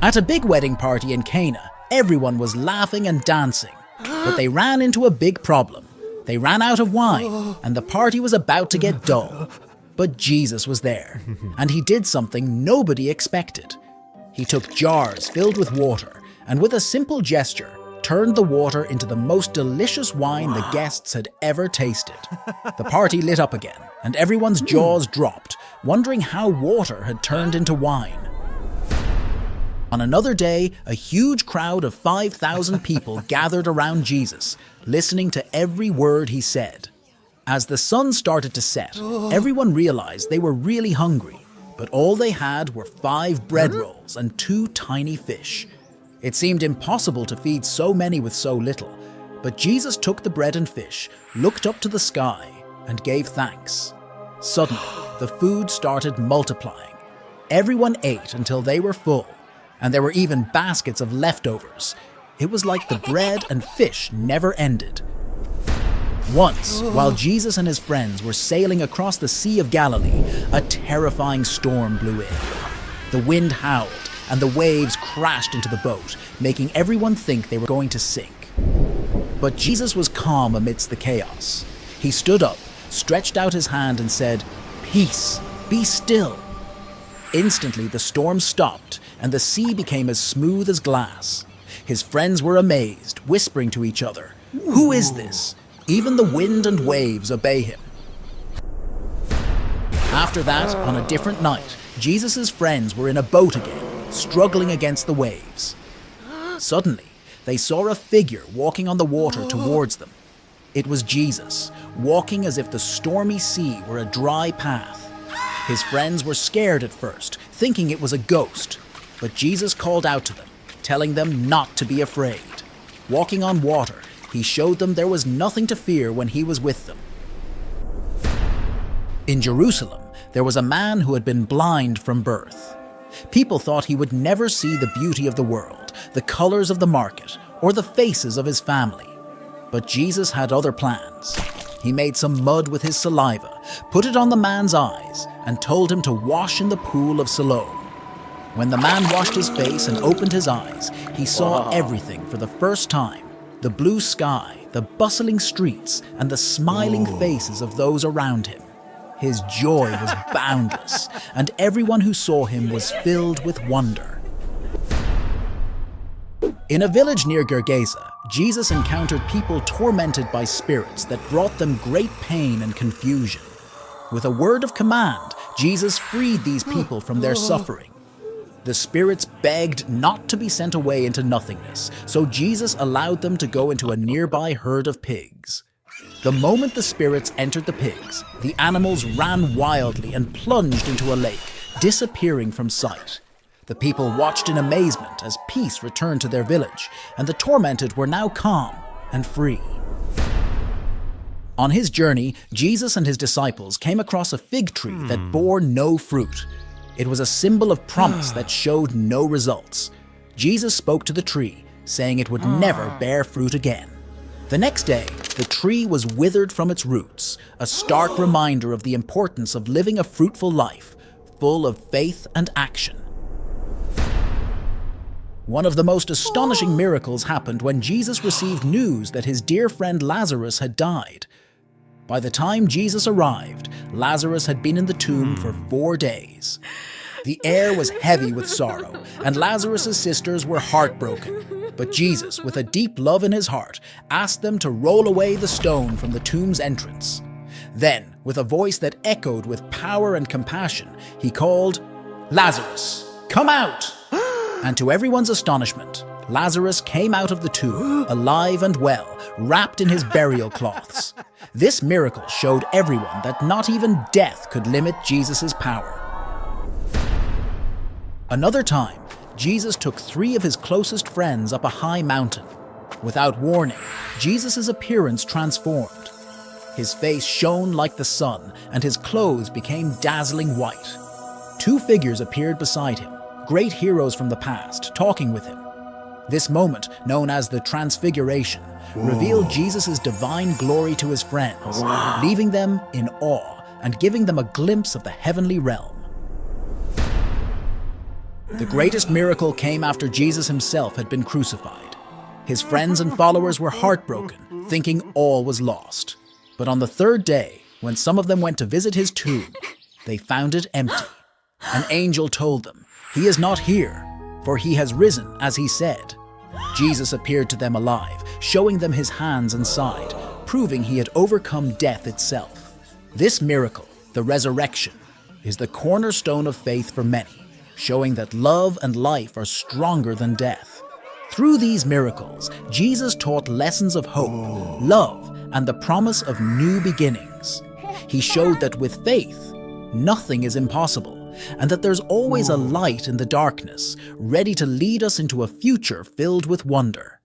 At a big wedding party in Cana, everyone was laughing and dancing, but they ran into a big problem. They ran out of wine, and the party was about to get dull. But Jesus was there, and he did something nobody expected. He took jars filled with water, and with a simple gesture, turned the water into the most delicious wine the guests had ever tasted. The party lit up again, and everyone's jaws dropped, wondering how water had turned into wine. On another day, a huge crowd of 5,000 people gathered around Jesus, listening to every word he said. As the sun started to set, everyone realized they were really hungry, but all they had were 5 bread rolls and 2 tiny fish. It seemed impossible to feed so many with so little, but Jesus took the bread and fish, looked up to the sky, and gave thanks. Suddenly, the food started multiplying. Everyone ate until they were full, and there were even baskets of leftovers. It was like the bread and fish never ended. Once, while Jesus and his friends were sailing across the Sea of Galilee, a terrifying storm blew in. The wind howled, and the waves crashed into the boat, making everyone think they were going to sink. But Jesus was calm amidst the chaos. He stood up, stretched out his hand, and said, "Peace, be still." Instantly, the storm stopped, and the sea became as smooth as glass. His friends were amazed, whispering to each other, "Who is this? Even the wind and waves obey him." After that, on a different night, Jesus' friends were in a boat again, struggling against the waves. Suddenly, they saw a figure walking on the water towards them. It was Jesus, walking as if the stormy sea were a dry path. His friends were scared at first, thinking it was a ghost, but Jesus called out to them, telling them not to be afraid. Walking on water, he showed them there was nothing to fear when he was with them. In Jerusalem, there was a man who had been blind from birth. People thought he would never see the beauty of the world, the colors of the market, or the faces of his family. But Jesus had other plans. He made some mud with his saliva, put it on the man's eyes, and told him to wash in the pool of Siloam. When the man washed his face and opened his eyes, he saw everything for the first time: the blue sky, the bustling streets, and the smiling faces of those around him. His joy was boundless, and everyone who saw him was filled with wonder. In a village near Gergesa, Jesus encountered people tormented by spirits that brought them great pain and confusion. With a word of command, Jesus freed these people from their suffering. The spirits begged not to be sent away into nothingness, so Jesus allowed them to go into a nearby herd of pigs. The moment the spirits entered the pigs, the animals ran wildly and plunged into a lake, disappearing from sight. The people watched in amazement as peace returned to their village, and the tormented were now calm and free. On his journey, Jesus and his disciples came across a fig tree that bore no fruit. It was a symbol of promise that showed no results. Jesus spoke to the tree, saying it would never bear fruit again. The next day, the tree was withered from its roots, a stark reminder of the importance of living a fruitful life, full of faith and action. One of the most astonishing miracles happened when Jesus received news that his dear friend Lazarus had died. By the time Jesus arrived, Lazarus had been in the tomb for 4 days. The air was heavy with sorrow, and Lazarus' sisters were heartbroken. But Jesus, with a deep love in his heart, asked them to roll away the stone from the tomb's entrance. Then, with a voice that echoed with power and compassion, he called, "Lazarus, come out!" And to everyone's astonishment, Lazarus came out of the tomb, alive and well, wrapped in his burial cloths. This miracle showed everyone that not even death could limit Jesus' power. Another time, Jesus took 3 of his closest friends up a high mountain. Without warning, Jesus' appearance transformed. His face shone like the sun, and his clothes became dazzling white. 2 figures appeared beside him, great heroes from the past, talking with him. This moment, known as the Transfiguration, revealed Jesus' divine glory to his friends, leaving them in awe and giving them a glimpse of the heavenly realm. The greatest miracle came after Jesus himself had been crucified. His friends and followers were heartbroken, thinking all was lost. But on the third day, when some of them went to visit his tomb, they found it empty. An angel told them, "He is not here, for he has risen, as he said." Jesus appeared to them alive, showing them his hands and side, proving he had overcome death itself. This miracle, the resurrection, is the cornerstone of faith for many, showing that love and life are stronger than death. Through these miracles, Jesus taught lessons of hope, love, and the promise of new beginnings. He showed that with faith, nothing is impossible, and that there's always a light in the darkness, ready to lead us into a future filled with wonder.